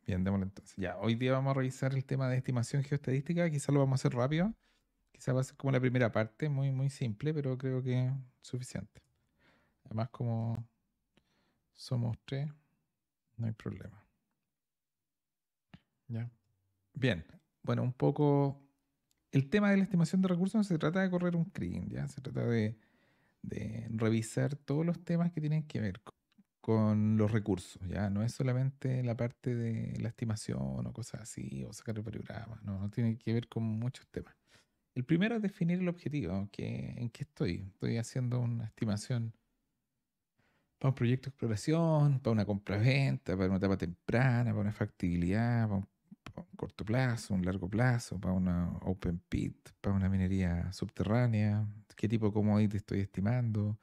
Bien, démosle entonces. Ya, hoy día vamos a revisar el tema de estimación geoestadística. Quizá lo vamos a hacer rápido. Quizá va a ser como la primera parte, muy, muy simple, pero creo que es suficiente. Además, como somos tres, no hay problema. ¿Ya? Bien, bueno, un poco el tema de la estimación de recursos no se trata de correr un crimen, ¿ya? Se trata de revisar todos los temas que tienen que ver con los recursos, ¿ya? No es solamente la parte de la estimación o cosas así, o sacar el programa, no, no tiene que ver con muchos temas. El primero es definir el objetivo, en qué estoy. Estoy haciendo una estimación para un proyecto de exploración, para una compra-venta, para una etapa temprana, para una factibilidad, para un corto plazo, un largo plazo, para una open pit, para una minería subterránea, qué tipo de commodity estoy estimando,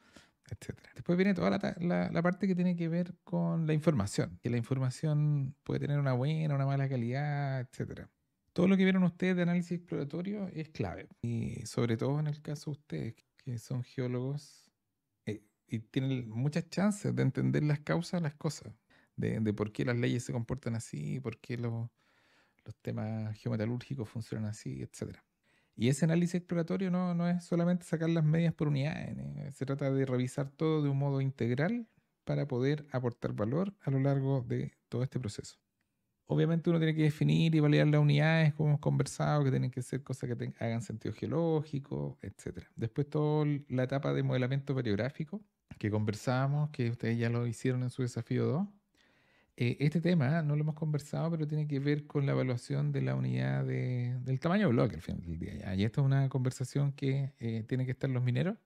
etcétera. Después viene toda la parte que tiene que ver con la información, que la información puede tener una buena, una mala calidad, etcétera. Todo lo que vieron ustedes de análisis exploratorio es clave, y sobre todo en el caso de ustedes, que son geólogos y tienen muchas chances de entender las causas de las cosas, de por qué las leyes se comportan así, por qué los temas geometalúrgicos funcionan así, etcétera. Y ese análisis exploratorio no es solamente sacar las medias por unidades, se trata de revisar todo de un modo integral para poder aportar valor a lo largo de todo este proceso. Obviamente uno tiene que definir y validar las unidades, como hemos conversado, que tienen que ser cosas que hagan sentido geológico, etcétera. Después toda la etapa de modelamiento variográfico que conversábamos, que ustedes ya lo hicieron en su desafío 2. Este tema no lo hemos conversado, pero tiene que ver con la evaluación de la unidad del tamaño de bloque al final del día. ¿Ya? Y esta es una conversación que tienen que estar los mineros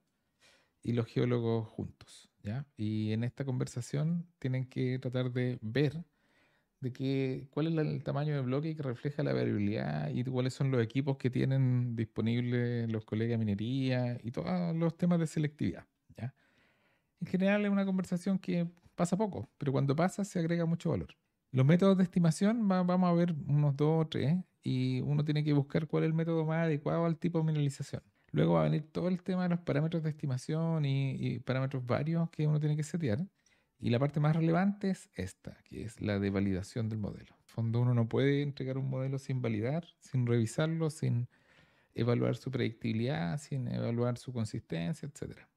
y los geólogos juntos. ¿Ya? Y en esta conversación tienen que tratar de ver cuál es el tamaño de bloque que refleja la variabilidad y cuáles son los equipos que tienen disponibles los colegas de minería y todos los temas de selectividad. ¿Ya? En general es una conversación que pasa poco, pero cuando pasa se agrega mucho valor. Los métodos de estimación, vamos a ver unos dos o tres, y uno tiene que buscar cuál es el método más adecuado al tipo de mineralización. Luego va a venir todo el tema de los parámetros de estimación y parámetros varios que uno tiene que setear. Y la parte más relevante es esta, que es la de validación del modelo. En el fondo uno no puede entregar un modelo sin validar, sin revisarlo, sin evaluar su predictibilidad, sin evaluar su consistencia, etcétera.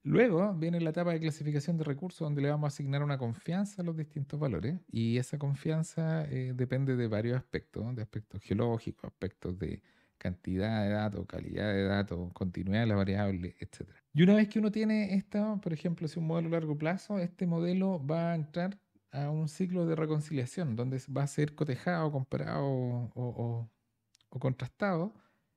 Luego viene la etapa de clasificación de recursos donde le vamos a asignar una confianza a los distintos valores y esa confianza depende de varios aspectos, ¿no? De aspectos geológicos, aspectos de cantidad de datos, calidad de datos, continuidad de la variable, etcétera. Y una vez que uno tiene esto, por ejemplo, si un modelo a largo plazo, este modelo va a entrar a un ciclo de reconciliación donde va a ser cotejado, comparado o contrastado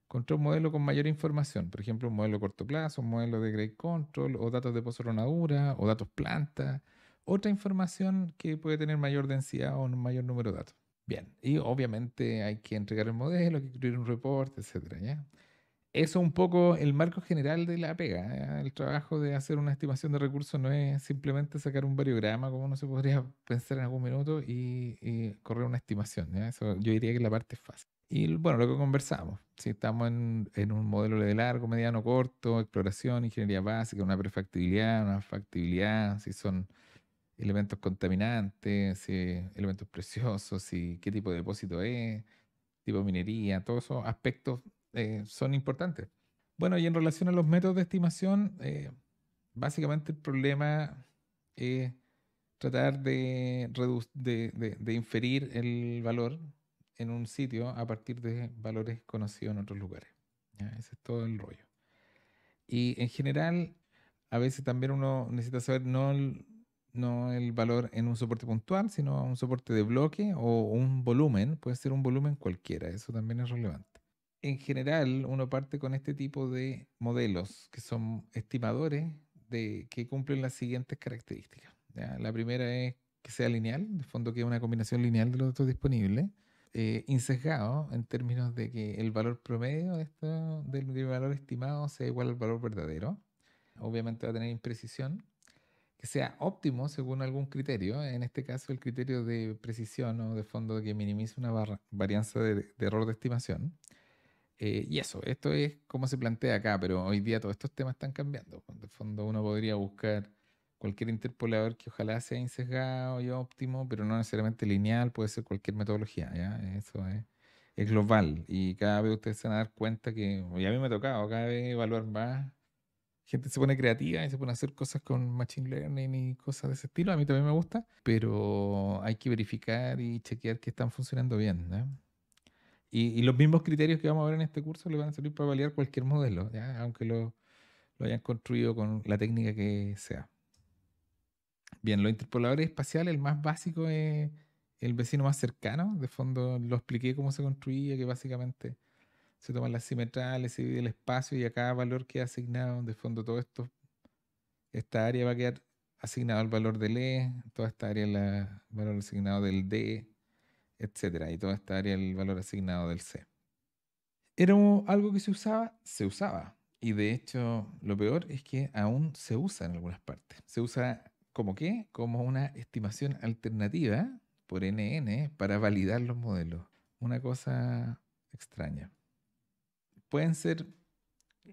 contra un modelo con mayor información, por ejemplo, un modelo a corto plazo, un modelo de grade control, o datos de pozoronadura, o datos planta, otra información que puede tener mayor densidad o un mayor número de datos. Bien, y obviamente hay que entregar el modelo, hay que escribir un reporte, etcétera, ¿ya? Eso es un poco el marco general de la pega. ¿Ya? El trabajo de hacer una estimación de recursos no es simplemente sacar un variograma, como uno se podría pensar en algún minuto, y correr una estimación. ¿Ya? Eso yo diría que la parte fácil. Y bueno, lo que conversamos, si estamos en un modelo de largo, mediano, corto, exploración, ingeniería básica, una prefactibilidad, una factibilidad, si son elementos contaminantes, si elementos preciosos, si qué tipo de depósito es, tipo de minería, todos esos aspectos son importantes. Bueno, y en relación a los métodos de estimación, básicamente el problema es tratar de inferir el valor en un sitio a partir de valores conocidos en otros lugares. ¿Ya? Ese es todo el rollo. Y en general, a veces también uno necesita saber no el valor en un soporte puntual, sino un soporte de bloque o un volumen. Puede ser un volumen cualquiera, eso también es relevante. En general, uno parte con este tipo de modelos que son estimadores que cumplen las siguientes características. ¿Ya? La primera es que sea lineal, de fondo que es una combinación lineal de los datos disponibles, insesgado en términos de que el valor promedio del valor estimado sea igual al valor verdadero. Obviamente va a tener imprecisión, que sea óptimo según algún criterio, en este caso el criterio de precisión o de fondo que minimice una varianza de error de estimación. Y eso, esto es como se plantea acá, pero hoy día todos estos temas están cambiando. En el fondo uno podría buscar cualquier interpolador que ojalá sea insesgado y óptimo, pero no necesariamente lineal, puede ser cualquier metodología, ¿ya? Eso es global y cada vez ustedes se van a dar cuenta que, y a mí me ha tocado cada vez evaluar más. Gente se pone creativa y se pone a hacer cosas con Machine Learning y cosas de ese estilo. A mí también me gusta, pero hay que verificar y chequear que están funcionando bien, ¿no? Y los mismos criterios que vamos a ver en este curso le van a servir para validar cualquier modelo, ¿ya? Aunque lo hayan construido con la técnica que sea. Bien, los interpoladores espaciales, el más básico es el vecino más cercano. De fondo lo expliqué cómo se construía, que básicamente se toman las simetrales, se divide el espacio y a cada valor queda asignado. De fondo todo esto, esta área va a quedar asignado al valor del E, toda esta área el valor asignado del D, etcétera, y toda esta área el valor asignado del C. ¿Era algo que se usaba. Y de hecho, lo peor es que aún se usa en algunas partes. Se usa como qué? Como una estimación alternativa por NN para validar los modelos. Una cosa extraña. Pueden ser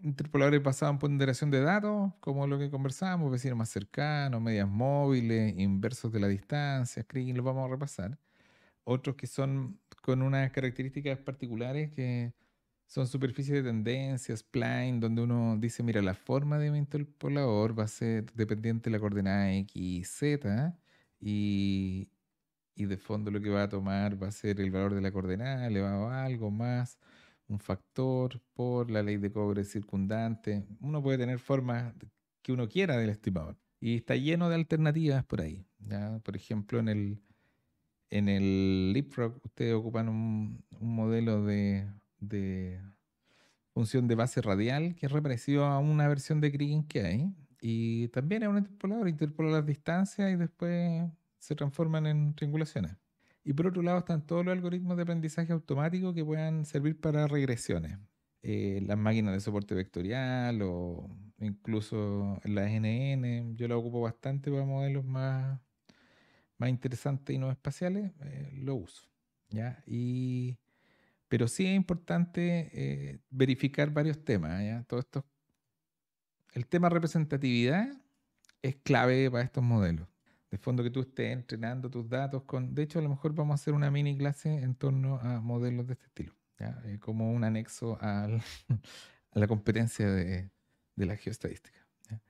interpoladores basados en ponderación de datos, como lo que conversábamos, vecinos más cercanos, medias móviles, inversos de la distancia, screen, los vamos a repasar. Otros que son con unas características particulares que son superficies de tendencia, spline, donde uno dice, mira, la forma de mi interpolador va a ser dependiente de la coordenada X, Z, y, y de fondo lo que va a tomar va a ser el valor de la coordenada elevado a algo más un factor por la ley de cobre circundante. Uno puede tener formas que uno quiera del estimador. Y está lleno de alternativas por ahí, ¿ya? Por ejemplo, en el Leapfrog ustedes ocupan un modelo de función de base radial que es reparecido a una versión de Kriging que hay. Y también es un interpola las distancias y después se transforman en triangulaciones. Y por otro lado están todos los algoritmos de aprendizaje automático que puedan servir para regresiones. Las máquinas de soporte vectorial o incluso las NN, yo la ocupo bastante para modelos más interesantes y no espaciales, lo uso. ¿Ya? Pero sí es importante verificar varios temas, ¿ya? Todo esto, el tema representatividad es clave para estos modelos. De fondo que tú estés entrenando tus datos con... De hecho, a lo mejor vamos a hacer una mini clase en torno a modelos de este estilo, ¿ya? Como un anexo a la competencia de la geoestadística. ¿Ya?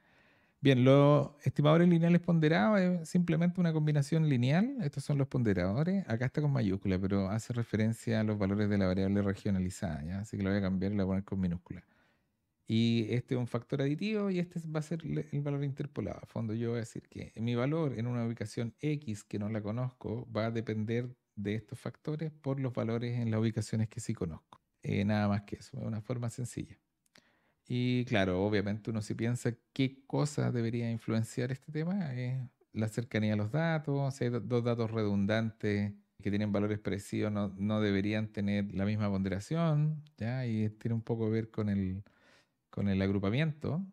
Bien, los estimadores lineales ponderados es simplemente una combinación lineal. Estos son los ponderadores. Acá está con mayúscula, pero hace referencia a los valores de la variable regionalizada, ¿ya? Así que lo voy a cambiar y lo voy a poner con minúscula. Y este es un factor aditivo y este va a ser el valor interpolado. A fondo yo voy a decir que mi valor en una ubicación X que no la conozco va a depender de estos factores por los valores en las ubicaciones que sí conozco. Nada más que eso, es una forma sencilla. Y claro, obviamente uno si piensa qué cosa debería influenciar este tema, es la cercanía a los datos, si hay dos datos redundantes que tienen valores parecidos, no deberían tener la misma ponderación, ¿ya? Y tiene un poco que ver con el agrupamiento.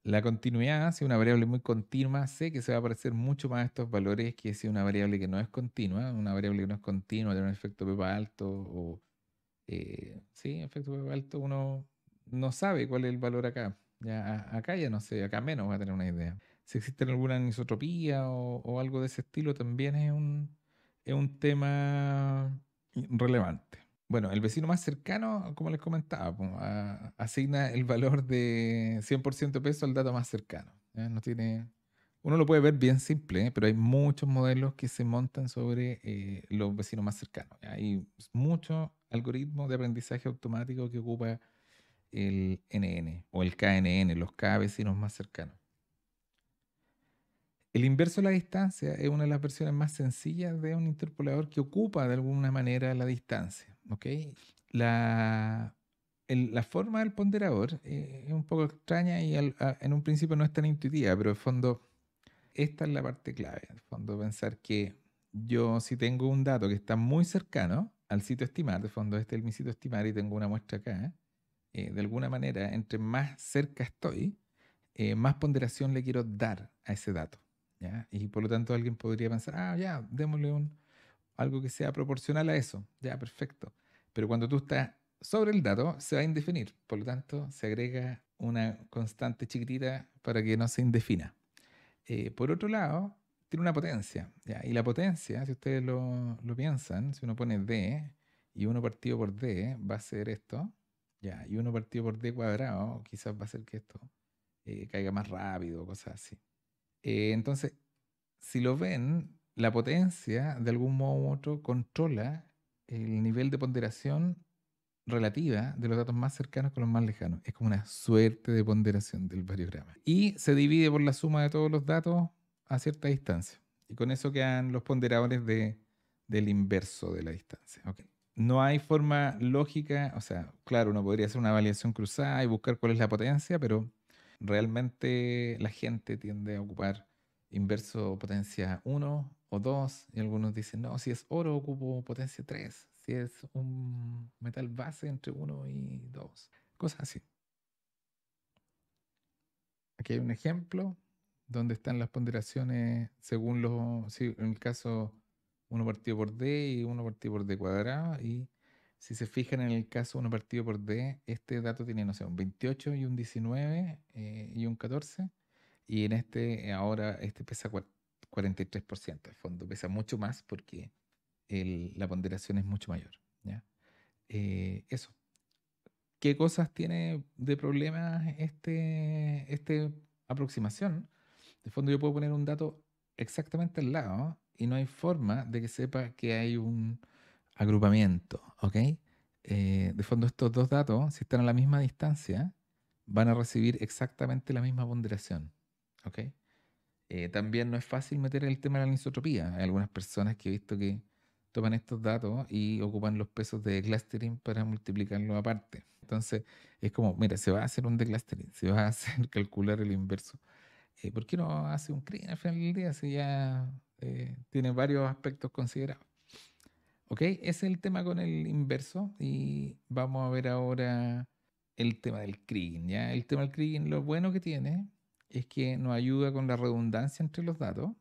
La continuidad, si una variable es muy continua, sé que se va a parecer mucho más a estos valores que si una variable que no es continua. Una variable que no es continua tiene un efecto pepa alto o, sí, efecto pepa alto, uno no sabe cuál es el valor acá. Ya, acá ya no sé, acá menos va a tener una idea. Si existe alguna anisotropía o algo de ese estilo, también es un tema relevante. Bueno, el vecino más cercano, como les comentaba, po, asigna el valor de 100% peso al dato más cercano. ¿Ya? No tiene, uno lo puede ver bien simple, pero hay muchos modelos que se montan sobre los vecinos más cercanos. ¿Ya? Hay muchos algoritmos de aprendizaje automático que ocupa el NN o el KNN, los K vecinos más cercanos. El inverso de la distancia es una de las versiones más sencillas de un interpolador que ocupa de alguna manera la distancia. ¿Ok? La, la forma del ponderador es un poco extraña y en un principio no es tan intuitiva, pero de fondo esta es la parte clave. En el fondo pensar que yo si tengo un dato que está muy cercano al sitio estimar, de fondo este es mi sitio estimar y tengo una muestra acá, de alguna manera entre más cerca estoy, más ponderación le quiero dar a ese dato. ¿Ya? Y por lo tanto alguien podría pensar, ya, démosle algo que sea proporcional a eso. Ya, perfecto. Pero cuando tú estás sobre el dato, se va a indefinir. Por lo tanto, se agrega una constante chiquitita para que no se indefina. Por otro lado, tiene una potencia, ¿ya? Y la potencia, si ustedes lo piensan, si uno pone D y uno partido por D, va a ser esto, ¿ya? Y uno partido por D cuadrado, quizás va a ser que esto caiga más rápido, cosas así. Entonces, si lo ven, la potencia de algún modo u otro controla el nivel de ponderación relativa de los datos más cercanos con los más lejanos. Es como una suerte de ponderación del variograma. Y se divide por la suma de todos los datos a cierta distancia. Y con eso quedan los ponderadores del inverso de la distancia. Ok. No hay forma lógica, o sea, claro, uno podría hacer una validación cruzada y buscar cuál es la potencia, pero realmente la gente tiende a ocupar inverso potencia 1 o 2 y algunos dicen, no, si es oro ocupo potencia 3, si es un metal base entre 1 y 2, cosas así. Aquí hay un ejemplo donde están las ponderaciones según los, sí, en el caso uno partido por D y uno partido por D cuadrado, y si se fijan en el caso uno partido por D, este dato tiene, no sé, un 28 y un 19 y un 14, y en este ahora este pesa 43%, al fondo pesa mucho más porque la ponderación es mucho mayor, ¿ya? Eso. ¿Qué cosas tiene de problemas este aproximación? De fondo yo puedo poner un dato exactamente al lado y no hay forma de que sepa que hay un agrupamiento, ¿ok? De fondo estos dos datos, si están a la misma distancia, van a recibir exactamente la misma ponderación, ¿ok? También no es fácil meter el tema de la anisotropía. Hay algunas personas que he visto que toman estos datos y ocupan los pesos de clustering para multiplicarlo aparte. Entonces, es como, mira, se va a hacer un declustering, se va a hacer calcular el inverso. ¿Por qué no hace un CRIN al final del día si ya tiene varios aspectos considerados? ¿Ok? Ese es el tema con el inverso y vamos a ver ahora el tema del Kriging, ¿ya? El tema del Kriging, lo bueno que tiene es que nos ayuda con la redundancia entre los datos,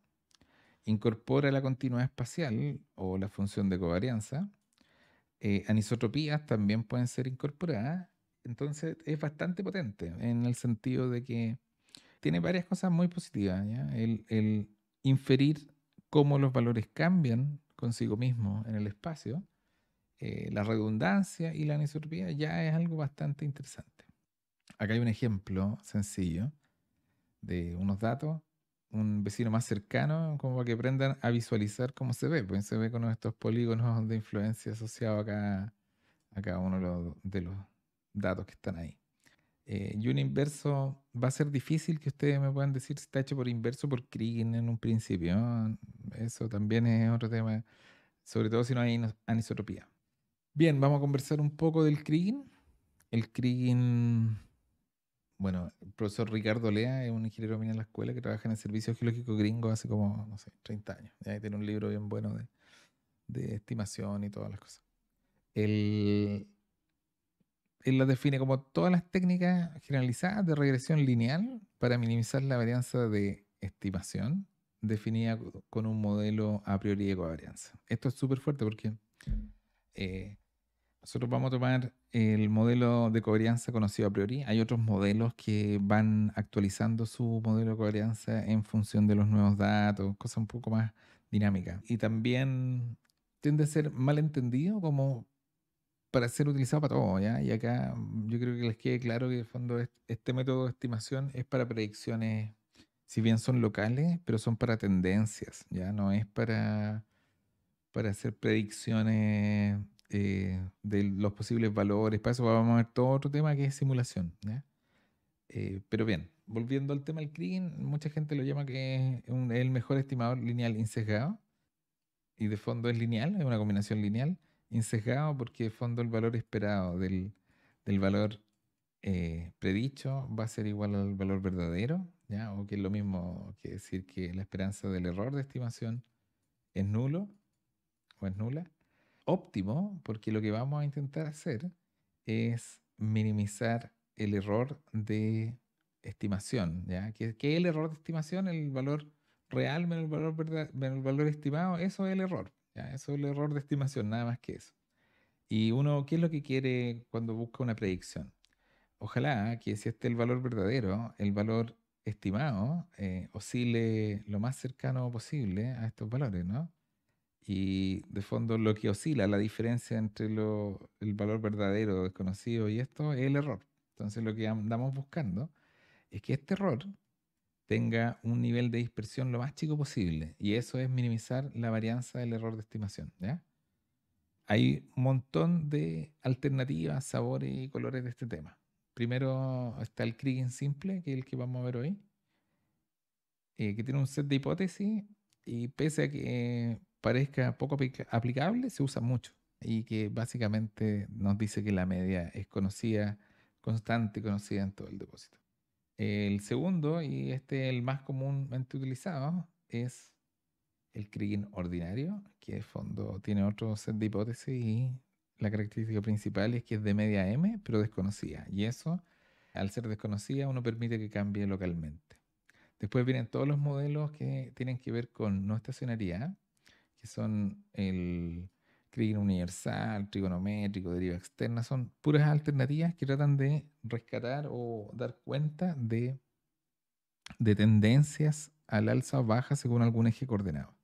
incorpora la continuidad espacial o la función de covarianza, anisotropías también pueden ser incorporadas, entonces es bastante potente en el sentido de que tiene varias cosas muy positivas, ¿ya? El inferir cómo los valores cambian consigo mismo en el espacio, la redundancia y la anisotropía ya es algo bastante interesante. Acá hay un ejemplo sencillo de unos datos, un vecino más cercano, como para que aprendan a visualizar cómo se ve, pues se ve con estos polígonos de influencia asociados a cada uno de los datos que están ahí. Y un inverso va a ser difícil que ustedes me puedan decir si está hecho por inverso o por Kriging en un principio, ¿no? Eso también es otro tema, sobre todo si no hay anisotropía. Bien, vamos a conversar un poco del Kriging. El Kriging, bueno, el profesor Ricardo Lea es un ingeniero minero en la escuela que trabaja en el Servicio Geológico Gringo hace como, no sé, 30 años. Y ahí tiene un libro bien bueno de estimación y todas las cosas. Él, él las define como todas las técnicas generalizadas de regresión lineal para minimizar la varianza de estimación definida con un modelo a priori de covarianza. Esto es súper fuerte porque eh, nosotros vamos a tomar el modelo de covarianza conocido a priori. Hay otros modelos que van actualizando su modelo de covarianza en función de los nuevos datos, cosas un poco más dinámicas. Y también tiende a ser mal entendido como para ser utilizado para todo, ¿ya? Y acá yo creo que les quede claro que en el fondo este método de estimación es para predicciones, si bien son locales, pero son para tendencias, ¿ya? No es para hacer predicciones de los posibles valores. Para eso vamos a ver todo otro tema que es simulación, ¿ya? Pero bien, volviendo al tema del Kriging, mucha gente lo llama que es el mejor estimador lineal insesgado, y de fondo es lineal, es una combinación lineal, insesgado porque de fondo el valor esperado del valor predicho va a ser igual al valor verdadero, ¿ya? O que es lo mismo que decir que la esperanza del error de estimación es nulo o es nula. Óptimo, porque lo que vamos a intentar hacer es minimizar el error de estimación, ¿ya? ¿Qué es el error de estimación? El valor real menos el valor menos el valor estimado, eso es el error, ¿ya? Eso es el error de estimación, nada más que eso. Y uno, ¿qué es lo que quiere cuando busca una predicción? Ojalá que si este es el valor verdadero, el valor estimado oscile lo más cercano posible a estos valores, ¿no? Y de fondo lo que oscila, la diferencia entre el valor verdadero, desconocido y esto es el error. Entonces lo que andamos buscando es que este error tenga un nivel de dispersión lo más chico posible. Y eso es minimizar la varianza del error de estimación, ¿ya? Hay un montón de alternativas, sabores y colores de este tema. Primero está el Kriging simple, que es el que vamos a ver hoy, que tiene un set de hipótesis y pese a que parezca poco aplicable, se usa mucho y que básicamente nos dice que la media es conocida, constante y conocida en todo el depósito. El segundo, y este es el más comúnmente utilizado, es el Kriging ordinario, que de fondo tiene otro set de hipótesis y la característica principal es que es de media M, pero desconocida. Y eso, al ser desconocida, uno permite que cambie localmente. Después vienen todos los modelos que tienen que ver con no estacionariedad, que son el Kriging universal, trigonométrico, deriva externa. Son puras alternativas que tratan de rescatar o dar cuenta de tendencias al alza o baja según algún eje coordenado.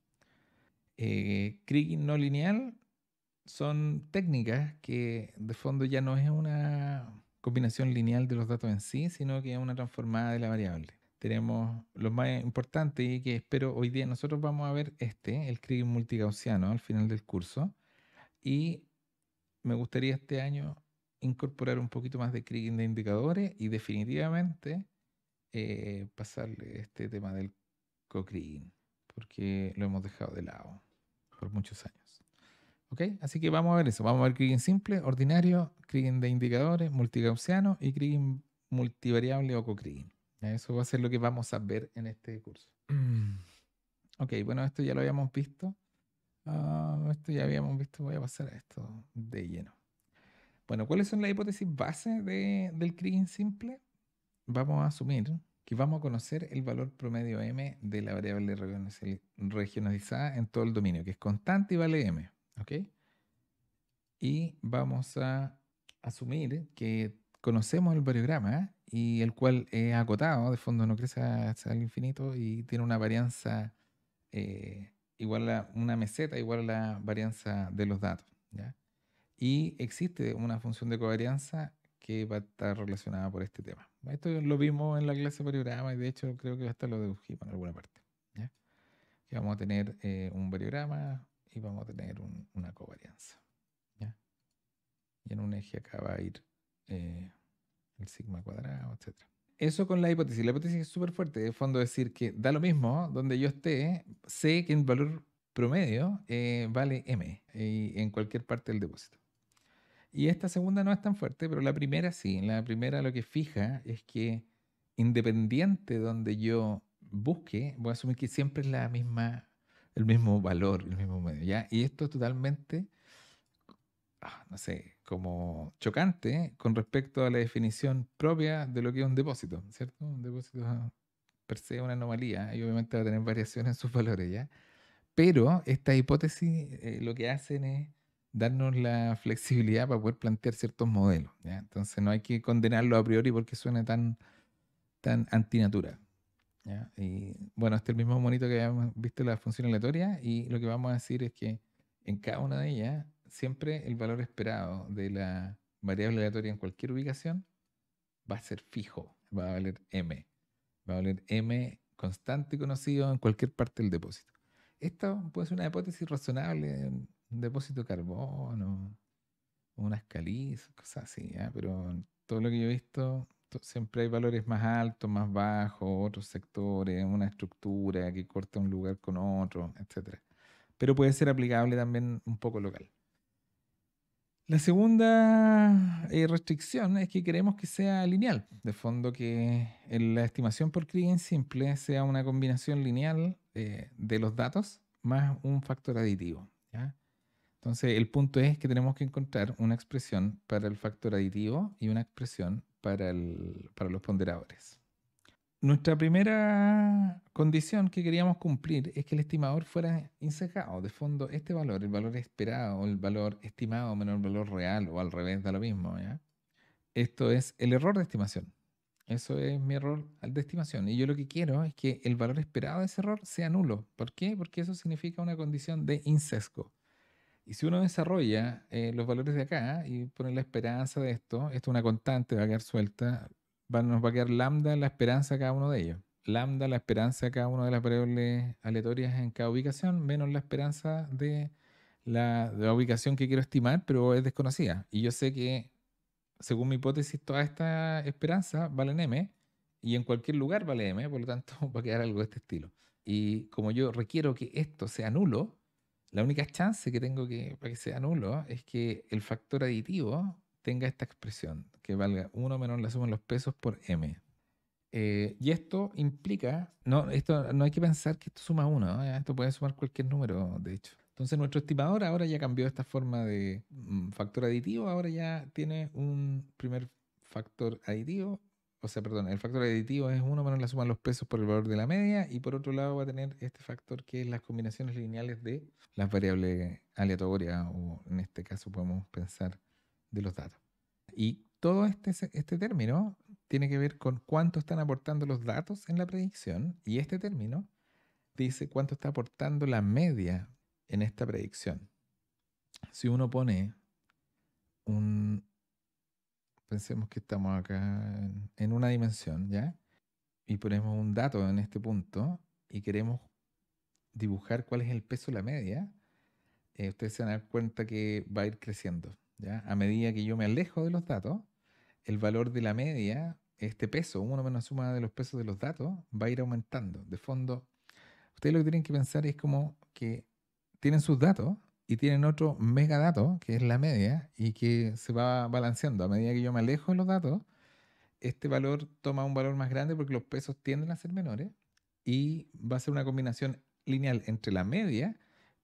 Kriging no lineal son técnicas que de fondo ya no es una combinación lineal de los datos en sí, sino que es una transformada de la variable. Tenemos lo más importante y que espero hoy día nosotros vamos a ver el Kriging multigaussiano al final del curso. Y me gustaría este año incorporar un poquito más de Kriging de indicadores y definitivamente pasarle este tema del co-Kriging, porque lo hemos dejado de lado por muchos años. ¿Ok? Así que vamos a ver eso. Vamos a ver Kriging simple, ordinario, Kriging de indicadores, multigaussiano y Kriging multivariable o co-Kriging. Eso va a ser lo que vamos a ver en este curso. Ok, bueno, esto ya lo habíamos visto. Esto ya habíamos visto. Voy a pasar a esto de lleno. Bueno, ¿cuáles son las hipótesis base del Kriging simple? Vamos a asumir que vamos a conocer el valor promedio M de la variable regionalizada en todo el dominio, que es constante y vale M. ¿Ok? Y vamos a asumir que conocemos el variograma y el cual es acotado, de fondo no crece hasta el infinito y tiene una varianza igual a una meseta, igual a la varianza de los datos, ¿ya? Y existe una función de covarianza que va a estar relacionada por este tema. Esto lo vimos en la clase de variograma y de hecho creo que hasta lo dedujimos en alguna parte, ¿ya? Que vamos a tener un variograma y vamos a tener una covarianza, ¿ya? Y en un eje acá va a ir el sigma cuadrado, etcétera. Eso con la hipótesis. La hipótesis es súper fuerte. De fondo decir que da lo mismo donde yo esté, sé que el valor promedio vale m en cualquier parte del depósito. Y esta segunda no es tan fuerte, pero la primera sí. La primera lo que fija es que independiente de donde yo busque, voy a asumir que siempre es el mismo valor, el mismo medio, ¿ya? Y esto es totalmente no sé, como chocante con respecto a la definición propia de lo que es un depósito, ¿cierto? Un depósito per se es una anomalía y obviamente va a tener variaciones en sus valores, ¿ya? Pero esta hipótesis lo que hacen es darnos la flexibilidad para poder plantear ciertos modelos, ¿ya? Entonces no hay que condenarlo a priori porque suena tan antinatural, ¿ya? Y bueno, este es el mismo monito que habíamos visto en la función aleatoria y lo que vamos a decir es que en cada una de ellas siempre el valor esperado de la variable aleatoria en cualquier ubicación va a ser fijo, va a valer m, va a valer m constante y conocido en cualquier parte del depósito. Esto puede ser una hipótesis razonable en un depósito de carbono, unas calizas, cosas así, ¿ya? Pero en todo lo que yo he visto, siempre hay valores más altos, más bajos, otros sectores, una estructura que corta un lugar con otro, etcétera. Pero puede ser aplicable también un poco local. La segunda restricción es que queremos que sea lineal. De fondo, que la estimación por Kriging simple sea una combinación lineal de los datos más un factor aditivo, ¿ya? Entonces, el punto es que tenemos que encontrar una expresión para el factor aditivo y una expresión para los ponderadores. Nuestra primera condición que queríamos cumplir es que el estimador fuera insesgado. De fondo, este valor, el valor esperado, o el valor estimado menos el valor real, o al revés, da lo mismo, ¿ya? Esto es el error de estimación. Eso es mi error de estimación. Y yo lo que quiero es que el valor esperado de ese error sea nulo. ¿Por qué? Porque eso significa una condición de insesgo. Y si uno desarrolla los valores de acá y pone la esperanza de esto es una constante, va a quedar suelta, nos va a quedar lambda la esperanza de cada uno de ellos. Lambda la esperanza de cada una de las variables aleatorias en cada ubicación, menos la esperanza de la ubicación que quiero estimar, pero es desconocida. Y yo sé que, según mi hipótesis, toda esta esperanza valen m, y en cualquier lugar vale m, por lo tanto va a quedar algo de este estilo. Y como yo requiero que esto sea nulo, la única chance que tengo para que sea nulo es que el factor aditivo tenga esta expresión, que valga 1 menos la suma de los pesos por m. Y esto implica, no, esto no hay que pensar que esto suma 1, esto puede sumar cualquier número, de hecho. Entonces nuestro estimador ahora ya cambió esta forma de factor aditivo, ahora ya tiene un primer factor aditivo, o sea, perdón, el factor aditivo es 1 menos la suma de los pesos por el valor de la media, y por otro lado va a tener este factor que es las combinaciones lineales de las variables aleatorias, o en este caso podemos pensar de los datos. Y todo este término tiene que ver con cuánto están aportando los datos en la predicción, y este término dice cuánto está aportando la media en esta predicción. Si uno pone pensemos que estamos acá en una dimensión, ¿ya? Y ponemos un dato en este punto y queremos dibujar cuál es el peso de la media, ustedes se van a dar cuenta que va a ir creciendo, ¿ya? A medida que yo me alejo de los datos, el valor de la media, este peso, 1 menos suma de los pesos de los datos, va a ir aumentando. De fondo, ustedes lo que tienen que pensar es como que tienen sus datos y tienen otro megadato, que es la media, y que se va balanceando. A medida que yo me alejo de los datos, este valor toma un valor más grande porque los pesos tienden a ser menores, y va a ser una combinación lineal entre la media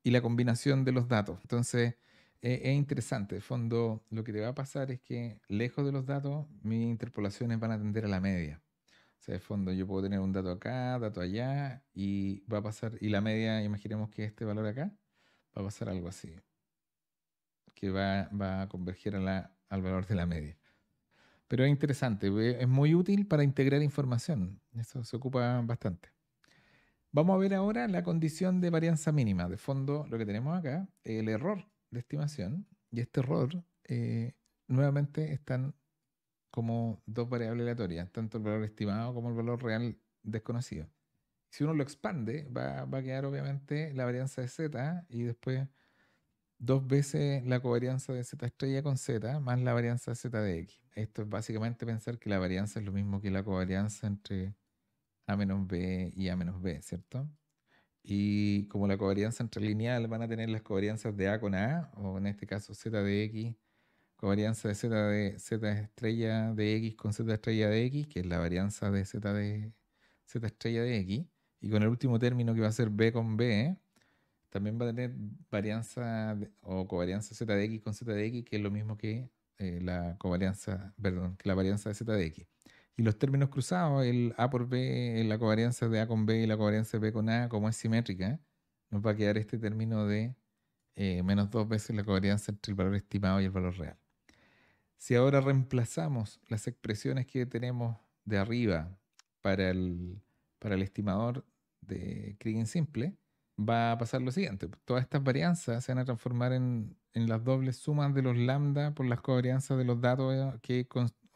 y la combinación de los datos. Entonces, es interesante. De fondo, lo que te va a pasar es que lejos de los datos, mis interpolaciones van a tender a la media. O sea, de fondo, yo puedo tener un dato acá, dato allá, y va a pasar, y la media, imaginemos que este valor acá, va a pasar algo así, que va a converger al valor de la media. Pero es interesante, es muy útil para integrar información. Eso se ocupa bastante. Vamos a ver ahora la condición de varianza mínima. De fondo, lo que tenemos acá, el error de estimación. Y este error, nuevamente, están como dos variables aleatorias, tanto el valor estimado como el valor real desconocido. Si uno lo expande, va a quedar obviamente la varianza de z, y después dos veces la covarianza de z estrella con z más la varianza de z de x. Esto es básicamente pensar que la varianza es lo mismo que la covarianza entre a menos b y a menos b, ¿cierto? Y como la covarianza entre lineal, van a tener las covarianzas de a con a, o en este caso z de x, covarianza de z estrella de x con z estrella de x, que es la varianza de z estrella de x, y con el último término que va a ser b con b, también va a tener varianza o covarianza z de x con z de x, que es lo mismo que la covarianza, perdón, que la varianza de z de x. Y los términos cruzados, el a por b, la covarianza de a con b y la covarianza de b con a, como es simétrica, nos va a quedar este término de menos dos veces la covarianza entre el valor estimado y el valor real. Si ahora reemplazamos las expresiones que tenemos de arriba para el estimador de Kriging simple, va a pasar lo siguiente. Todas estas varianzas se van a transformar en las dobles sumas de los lambda por las covarianzas de los datos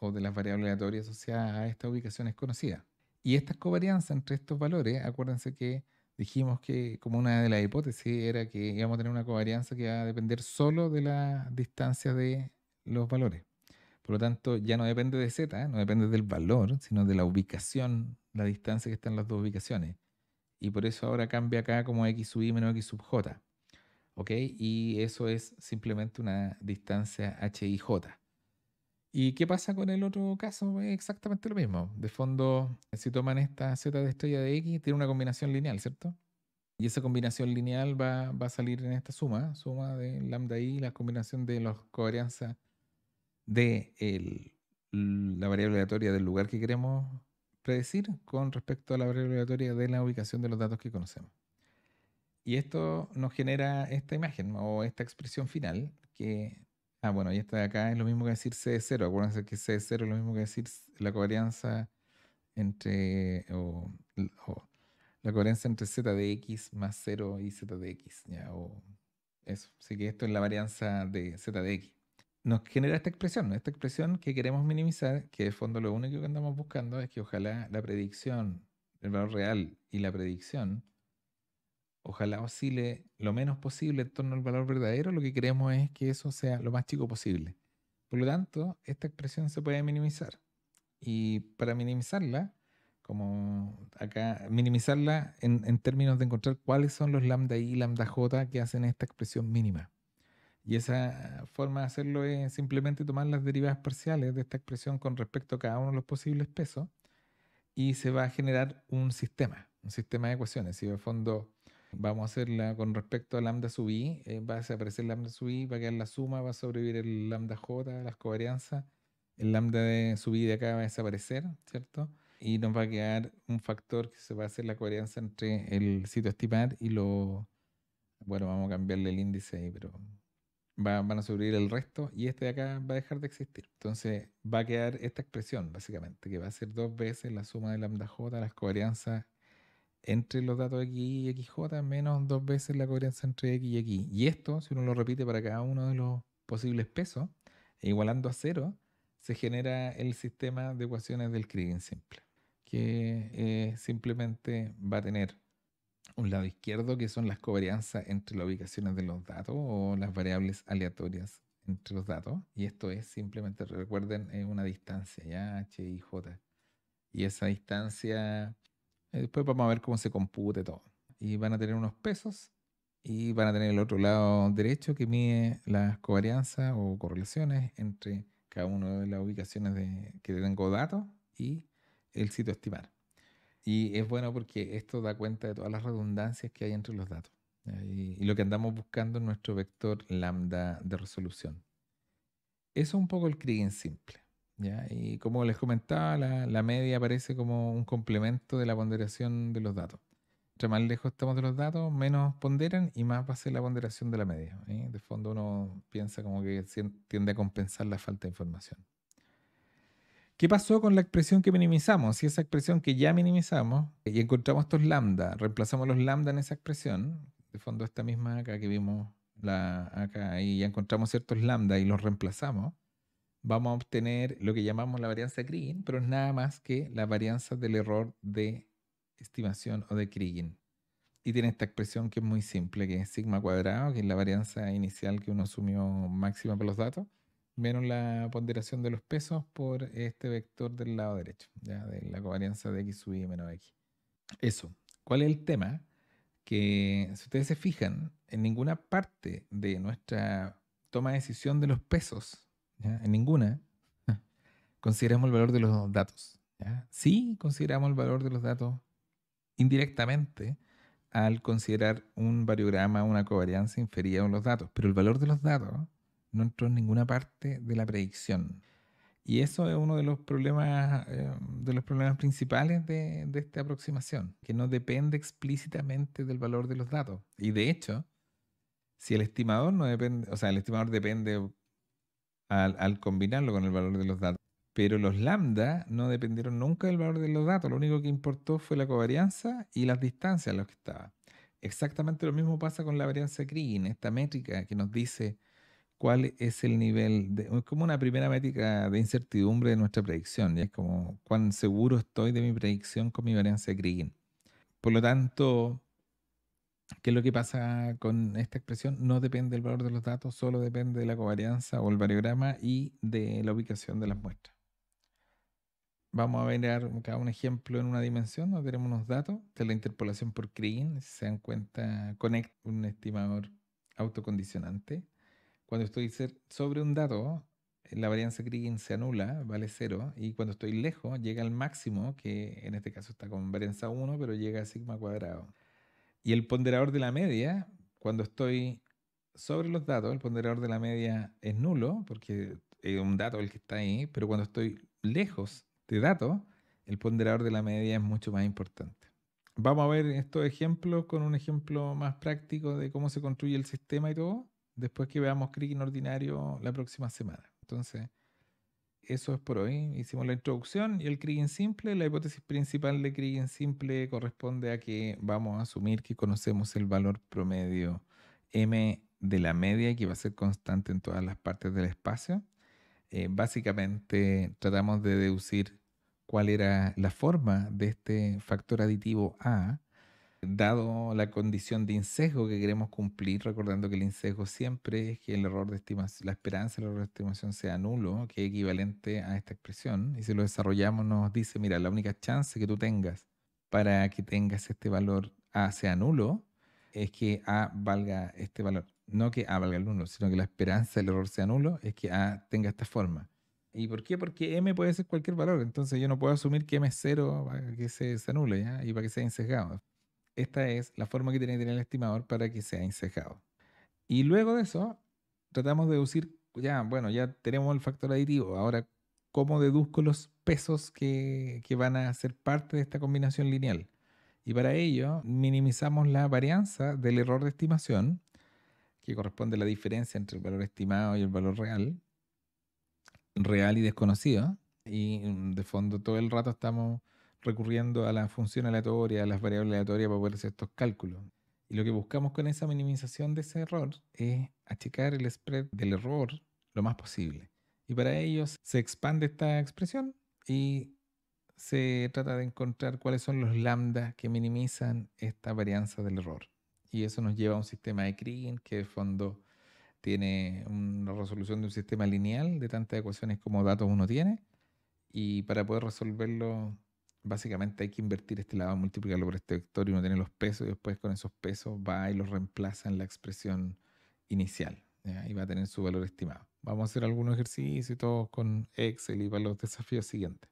o de las variables aleatorias asociadas a estas ubicaciones conocidas. Y estas covarianzas entre estos valores, acuérdense que dijimos que como una de las hipótesis era que íbamos a tener una covarianza que va a depender solo de la distancia de los valores. Por lo tanto, ya no depende de z, no depende del valor, sino de la ubicación, la distancia que están las dos ubicaciones. Y por eso ahora cambia acá como x sub i menos x sub j. ¿Ok? Y eso es simplemente una distancia h i j. ¿Y qué pasa con el otro caso? Es exactamente lo mismo. De fondo, si toman esta z de estrella de x, tiene una combinación lineal, ¿cierto? Y esa combinación lineal va a salir en esta suma de lambda i, la combinación de las covarianzas de la variable aleatoria del lugar que queremos predecir con respecto a la variable aleatoria de la ubicación de los datos que conocemos. Y esto nos genera esta imagen o esta expresión final que, bueno, y esta de acá es lo mismo que decir C de 0. Acuérdense que C de 0 es lo mismo que decir la covarianza entre, o la covarianza entre z de x más 0 y z de x, ¿ya? O eso. Así que esto es la varianza de z de x. Nos genera esta expresión, ¿no? Esta expresión que queremos minimizar, que de fondo lo único que andamos buscando es que ojalá la predicción, el valor real y la predicción, ojalá oscile lo menos posible en torno al valor verdadero. Lo que queremos es que eso sea lo más chico posible. Por lo tanto, esta expresión se puede minimizar. Y para minimizarla, como acá, minimizarla en términos de encontrar cuáles son los lambda i y lambda j que hacen esta expresión mínima. Y esa forma de hacerlo es simplemente tomar las derivadas parciales de esta expresión con respecto a cada uno de los posibles pesos y se va a generar un sistema de ecuaciones. Si de fondo vamos a hacerla con respecto a lambda sub i, va a desaparecer lambda sub i, va a quedar la suma, va a sobrevivir el lambda j, las covarianzas, el lambda de sub i de acá va a desaparecer, ¿cierto? Y nos va a quedar un factor que se va a hacer la covarianza entre el sitio estimar y lo... Bueno, vamos a cambiarle el índice ahí, pero van a sobrevivir el resto y este de acá va a dejar de existir. Entonces va a quedar esta expresión, básicamente, que va a ser dos veces la suma de lambda j, las covarianzas entre los datos x y xj, menos dos veces la covarianza entre x y x. Y esto, si uno lo repite para cada uno de los posibles pesos, igualando a cero, se genera el sistema de ecuaciones del Kriging simple, que simplemente va a tener un lado izquierdo, que son las covarianzas entre las ubicaciones de los datos o las variables aleatorias entre los datos. Y esto es simplemente, recuerden, una distancia, ¿ya? H y J. Y esa distancia, después vamos a ver cómo se compute todo. Y van a tener unos pesos y van a tener el otro lado derecho que mide las covarianzas o correlaciones entre cada una de las ubicaciones que tengo datos y el sitio estimar. Y es bueno porque esto da cuenta de todas las redundancias que hay entre los datos. ¿Ya? Y lo que andamos buscando en nuestro vector lambda de resolución. Eso es un poco el Kriging simple. ¿Ya? Y como les comentaba, la media aparece como un complemento de la ponderación de los datos. Entre más lejos estamos de los datos, menos ponderan y más va a ser la ponderación de la media. De fondo uno piensa como que tiende a compensar la falta de información. ¿Qué pasó con la expresión que minimizamos? Si esa expresión que ya minimizamos y encontramos estos lambda, reemplazamos los lambda en esa expresión, de fondo esta misma acá que vimos acá, y ya encontramos ciertos lambda y los reemplazamos, vamos a obtener lo que llamamos la varianza Kriging, pero es nada más que la varianza del error de estimación o de Kriging. Y tiene esta expresión que es muy simple, que es sigma cuadrado, que es la varianza inicial que uno asumió máxima para los datos, menos la ponderación de los pesos por este vector del lado derecho, ¿ya? De la covarianza de x sub i menos x. Eso. ¿Cuál es el tema? Que si ustedes se fijan, en ninguna parte de nuestra toma de decisión de los pesos, ¿ya? En ninguna, consideramos el valor de los datos. ¿Ya? Sí consideramos el valor de los datos indirectamente al considerar un variograma, una covarianza inferida en los datos, pero el valor de los datos no entró en ninguna parte de la predicción. Y eso es uno de los problemas principales de esta aproximación, que no depende explícitamente del valor de los datos. Y de hecho, si el estimador no depende, o sea, el estimador depende al combinarlo con el valor de los datos. Pero los lambda no dependieron nunca del valor de los datos. Lo único que importó fue la covarianza y las distancias a las que estaba. Exactamente lo mismo pasa con la varianza Kriging, esta métrica que nos dice cuál es el nivel es como una primera métrica de incertidumbre de nuestra predicción. ¿Ya? Es como cuán seguro estoy de mi predicción con mi varianza Kriging. Por lo tanto, ¿qué es lo que pasa con esta expresión? No depende del valor de los datos, solo depende de la covarianza o el variograma y de la ubicación de las muestras. Vamos a ver cada un ejemplo en una dimensión, donde tenemos unos datos de la interpolación por Kriging. Si se dan cuenta, Connect, un estimador autocondicionante. Cuando estoy sobre un dato, la varianza Kriging se anula, vale 0, y cuando estoy lejos llega al máximo, que en este caso está con varianza 1, pero llega a sigma cuadrado. Y el ponderador de la media, cuando estoy sobre los datos, el ponderador de la media es nulo, porque es un dato el que está ahí, pero cuando estoy lejos de datos, el ponderador de la media es mucho más importante. Vamos a ver estos ejemplos con un ejemplo más práctico de cómo se construye el sistema y todo, después que veamos Kriging ordinario la próxima semana. Entonces, eso es por hoy. Hicimos la introducción y el Kriging simple. La hipótesis principal de Kriging simple corresponde a que vamos a asumir que conocemos el valor promedio m de la media, que va a ser constante en todas las partes del espacio. Básicamente tratamos de deducir cuál era la forma de este factor aditivo A, dado la condición de insesgo que queremos cumplir, recordando que el insesgo siempre es que el error de estimación, la esperanza del error de estimación sea nulo, que es equivalente a esta expresión. Y si lo desarrollamos nos dice, mira, la única chance que tú tengas para que tengas este valor A sea nulo es que A valga este valor. No que A valga el nulo, sino que la esperanza del error sea nulo es que A tenga esta forma. ¿Y por qué? Porque M puede ser cualquier valor. Entonces yo no puedo asumir que M es cero para que se anule, ¿ya? Y para que sea insesgado. Esta es la forma que tiene que tener el estimador para que sea insesgado. Y luego de eso, tratamos de deducir, ya, bueno, ya tenemos el factor aditivo. Ahora, ¿cómo deduzco los pesos que van a ser parte de esta combinación lineal? Y para ello, minimizamos la varianza del error de estimación, que corresponde a la diferencia entre el valor estimado y el valor real y desconocido. Y de fondo todo el rato estamos recurriendo a la función aleatoria, a las variables aleatorias para poder hacer estos cálculos. Y lo que buscamos con esa minimización de ese error es achicar el spread del error lo más posible. Y para ello se expande esta expresión y se trata de encontrar cuáles son los lambda que minimizan esta varianza del error. Y eso nos lleva a un sistema de Kriging que de fondo tiene una resolución de un sistema lineal de tantas ecuaciones como datos uno tiene, y para poder resolverlo básicamente hay que invertir este lado, multiplicarlo por este vector y uno tiene los pesos y después con esos pesos va y los reemplaza en la expresión inicial, ¿ya? Y va a tener su valor estimado. Vamos a hacer algunos ejercicios y todos con Excel y para los desafíos siguientes.